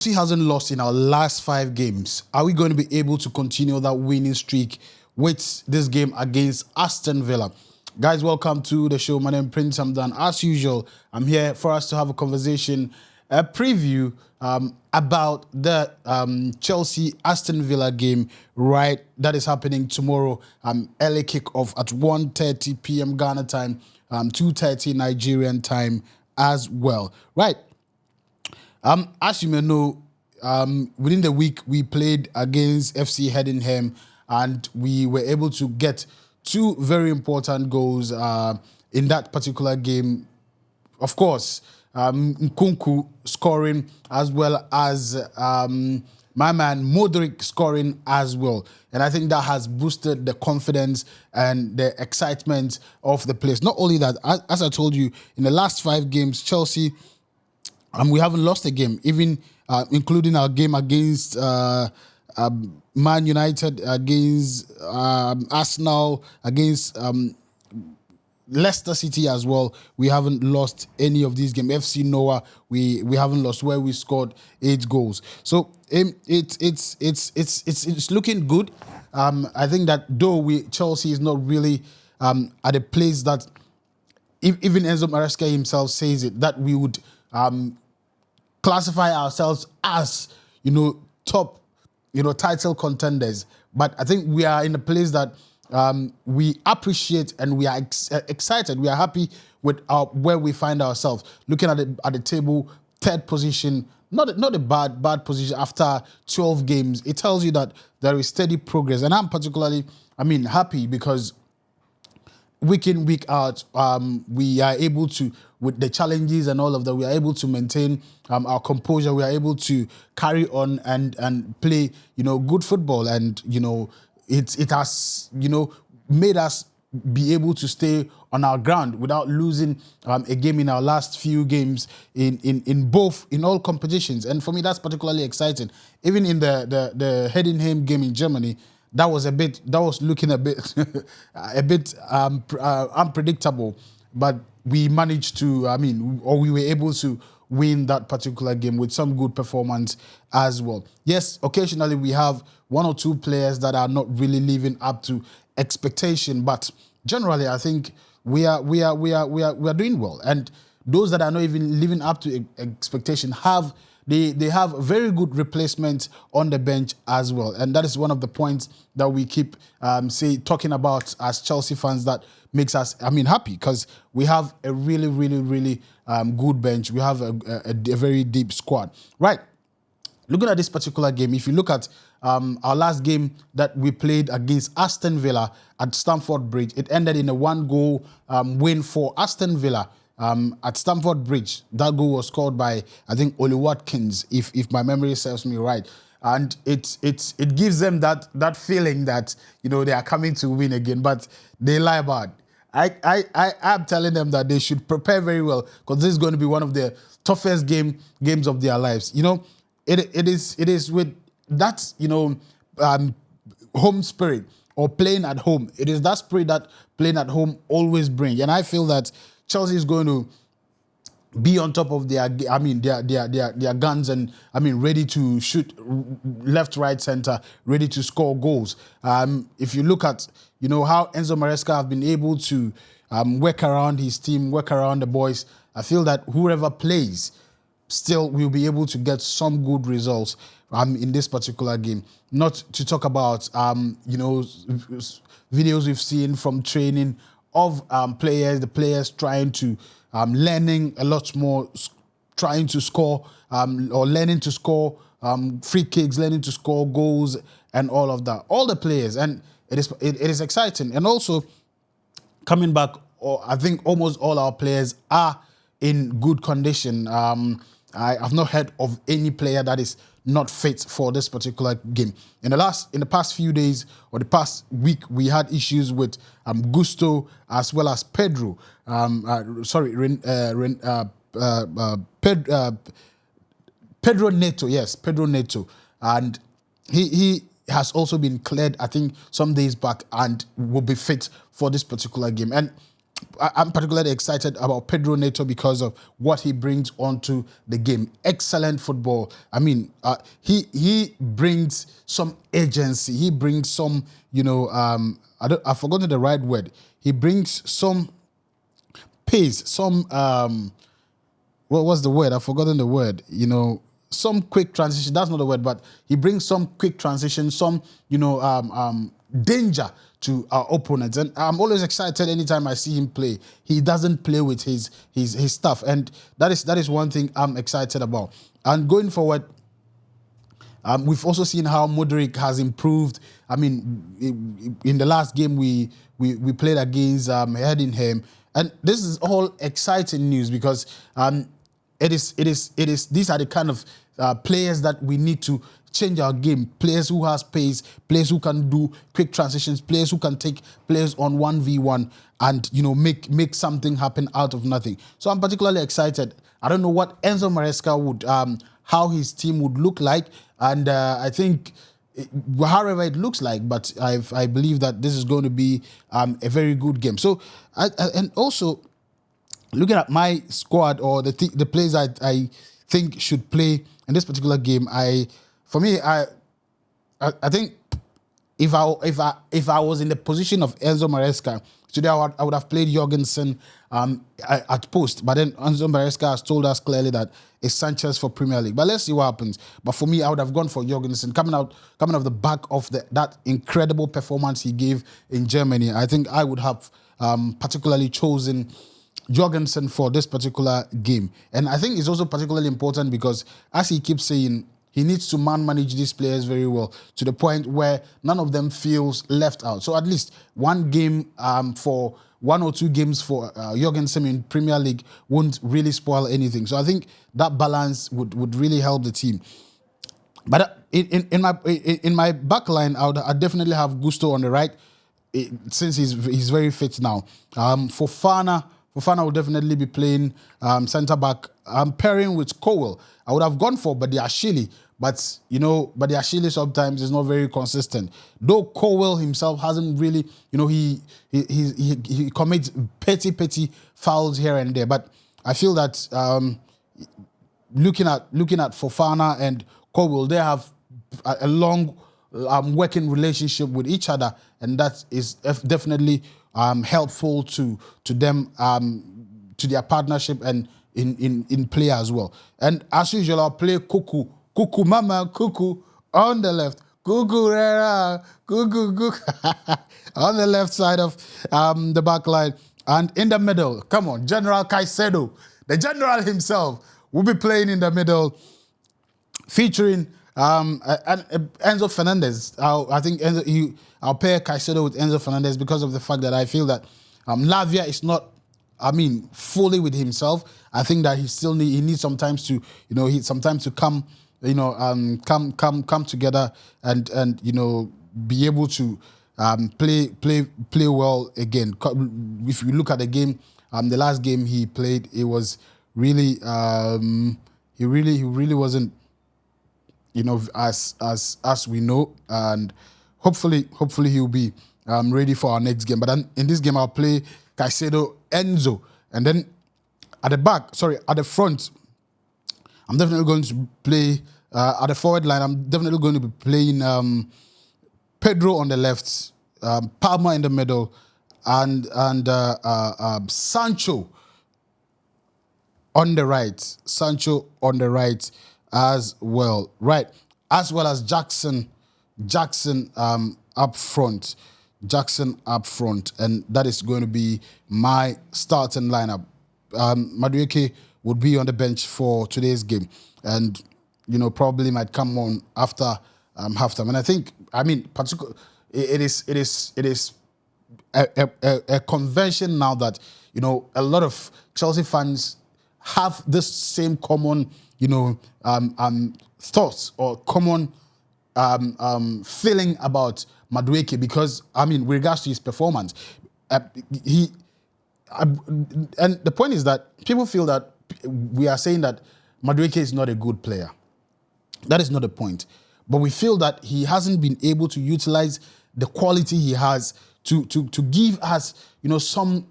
Chelsea hasn't lost in our last 5 games. Are we going to be able to continue that winning streak with this game against Aston Villa? Guys, welcome to the show. My name is Prince Hamdan. As usual, I'm here for us to have a conversation, a preview about the Chelsea-Aston Villa game, right? That is happening tomorrow. Early kickoff at 1:30 p.m. Ghana time, 2:30 Nigerian time as well. Right. As you may know, within the week we played against FC Heidenheim and we were able to get 2 very important goals in that particular game. Of course, Nkunku scoring as well as my man Modric scoring as well. And I think that has boosted the confidence and the excitement of the players. Not only that, as I told you, in the last 5 games, Chelsea... we haven't lost a game, even including our game against Man United, against Arsenal, against Leicester City as well. We haven't lost any of these games. FC Noah, we haven't lost, where we scored 8 goals. So it's looking good. I think that though Chelsea is not really at a place that even Enzo Maresca himself says it, that we would classify ourselves as, top, title contenders. But I think we are in a place that we appreciate and we are excited. We are happy with where we find ourselves. Looking at the table, 3rd position, not a bad position after 12 games. It tells you that there is steady progress. And I'm particularly, happy because week in, week out, we are able to, with the challenges and all of that, we are able to maintain our composure. We are able to carry on and play, good football. And, it has, made us be able to stay on our ground without losing a game in our last few games in all competitions. And for me, that's particularly exciting. Even in the Heidenheim game in Germany, that was looking a bit unpredictable, but we managed to, we were able to win that particular game with some good performance as well. Yes, occasionally we have 1 or 2 players that are not really living up to expectation, but generally I think we are doing well. And those that are not even living up to expectation have very good replacements on the bench as well. And that is one of the points that we keep talking about as Chelsea fans that makes us, happy, because we have a really, really, really good bench. We have a very deep squad. Right. Looking at this particular game, if you look at our last game that we played against Aston Villa at Stamford Bridge, it ended in a 1-goal win for Aston Villa. At Stamford Bridge. That goal was scored by, I think, Oli Watkins, if my memory serves me right. And it gives them that feeling that, they are coming to win again, but they lie about it. I'm telling them that they should prepare very well, because this is going to be one of the toughest games of their lives. It is with that, home spirit, or playing at home. It is that spirit that playing at home always brings. And I feel that Chelsea is going to be on top of their guns and, ready to shoot left, right, center, ready to score goals. If you look at, how Enzo Maresca have been able to work around his team, work around the boys, I feel that whoever plays still will be able to get some good results in this particular game. Not to talk about, videos we've seen from training of the players trying to, learning a lot more, trying to score, or learning to score free kicks, learning to score goals and all of that. All the players, and it is exciting. And also, coming back, I think almost all our players are in good condition. I've not heard of any player that is not fit for this particular game. In the past few days, or the past week, we had issues with Gusto as well as Pedro. Pedro Neto. Yes, Pedro Neto, and he has also been cleared, I think, some days back, and will be fit for this particular game. And I'm particularly excited about Pedro Neto because of what he brings onto the game. Excellent football. I mean, he brings some agency. He brings some, I've forgotten the right word. He brings some pace, some what was the word? I've forgotten the word. Some quick transition. That's not the word, but he brings some quick transition, some danger to our opponents. And I'm always excited anytime I see him play. He doesn't play with his stuff, and that is one thing I'm excited about. And going forward, we've also seen how Modric has improved. I mean, in the last game we played against Heidenheim, and this is all exciting news because it is these are the kind of players that we need to change our game. Players who has pace, players who can do quick transitions, players who can take players on 1v1 and make something happen out of nothing. So I'm particularly excited. I don't know what Enzo Maresca would how his team would look like, and I think however it looks like, but I believe that this is going to be a very good game. So and also looking at my squad or the players I think should play in this particular game, I think if I was in the position of Enzo Maresca today, I would have played Jorgensen at post. But then Enzo Maresca has told us clearly that it's Sanchez for Premier League. But let's see what happens. But for me, I would have gone for Jorgensen coming off the back of that incredible performance he gave in Germany. I think I would have particularly chosen Jorgensen for this particular game. And I think it's also particularly important because, as he keeps saying, he needs to manage these players very well to the point where none of them feels left out. So at least one game for 1 or 2 games for Jorgensen in Premier League won't really spoil anything. So I think that balance would really help the team. But in my back line, I'd definitely have Gusto on the right since he's very fit now. Fofana will definitely be playing centre back. Pairing with Cowell. I would have gone for Badiashile, but Badiashile sometimes is not very consistent. Though Cowell himself hasn't really, he commits petty fouls here and there. But I feel that looking at Fofana and Cowell, they have a long working relationship with each other, and that is definitely helpful to them, to their partnership and in play as well. And as usual, I'll play Cuckoo Mama Cuckoo on the left, Cuckoo on the left side of the back line, and in the middle, come on, General Caicedo, the general himself, will be playing in the middle, featuring Enzo Fernandez. I think I'll pair Caicedo with Enzo Fernandez because of the fact that I feel that Lavia is not, fully with himself. I think that he needs sometimes to, come, come together and be able to play well again. If you look at the game, the last game he played, it was really he really wasn't as we know, and hopefully he'll be ready for our next game. But then in this game, I'll play Caicedo, Enzo, and then at the front, I'm definitely going to play at the forward line. I'm definitely going to be playing Pedro on the left, Palmer in the middle, and Sancho on the right as well, right? As well as Jackson up front. And that is going to be my starting lineup. Madueke would be on the bench for today's game, and probably might come on after halftime. And I think, particularly, it is a convention now that a lot of Chelsea fans have this same common thoughts or common feeling about Madueke, because with regards to his performance, and the point is that people feel that we are saying that Madueke is not a good player. That is not the point. But we feel that he hasn't been able to utilize the quality he has to give us some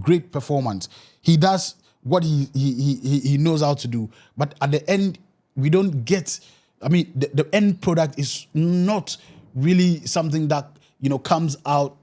great performance. He does what he knows how to do, but at the end we don't get. I mean, the end product is not really something that comes out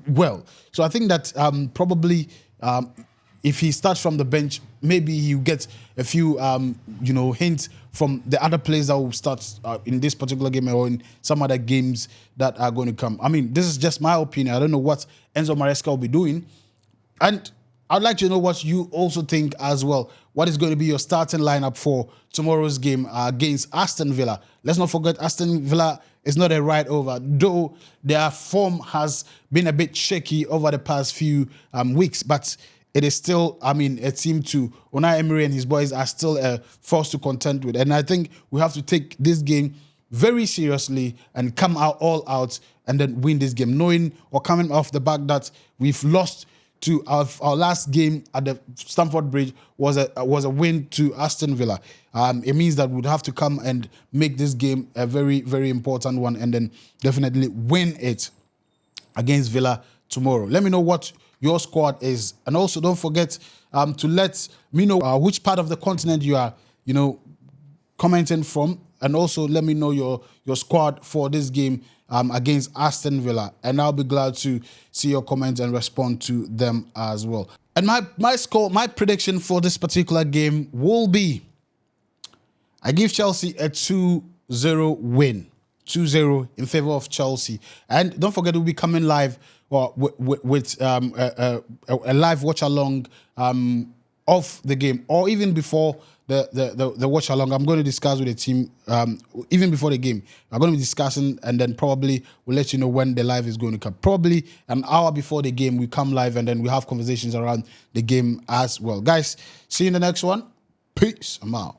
well. So I think that probably if he starts from the bench, maybe he'll get a few hints from the other players that will start in this particular game or in some other games that are going to come. I mean, this is just my opinion. I don't know what Enzo Maresca will be doing. And I'd like to know what you also think as well. What is going to be your starting lineup for tomorrow's game against Aston Villa? Let's not forget Aston Villa is not a ride over, though their form has been a bit shaky over the past few weeks. But it is still, I mean, a team to Unai Emery and his boys are still a force to contend with. And I think we have to take this game very seriously and come out all out and then win this game, knowing or coming off the back that we've lost to our last game at the Stamford Bridge was a win to Aston Villa. It means that we'd have to come and make this game a very, very important one and then definitely win it against Villa tomorrow. Let me know what your squad is. And also don't forget to let me know which part of the continent you are, commenting from. And also let me know your squad for this game against Aston Villa, and I'll be glad to see your comments and respond to them as well. And my prediction for this particular game will be, I give Chelsea a 2-0 win. 2-0 in favor of Chelsea. And don't forget, we'll be coming live with a live watch along of the game, or even before the watch along. I'm going to discuss with the team even before the game. I'm going to be discussing, and then probably we'll let you know when the live is going to come. Probably an hour before the game we come live, and then we have conversations around the game as well. Guys, see you in the next one. Peace. I'm out.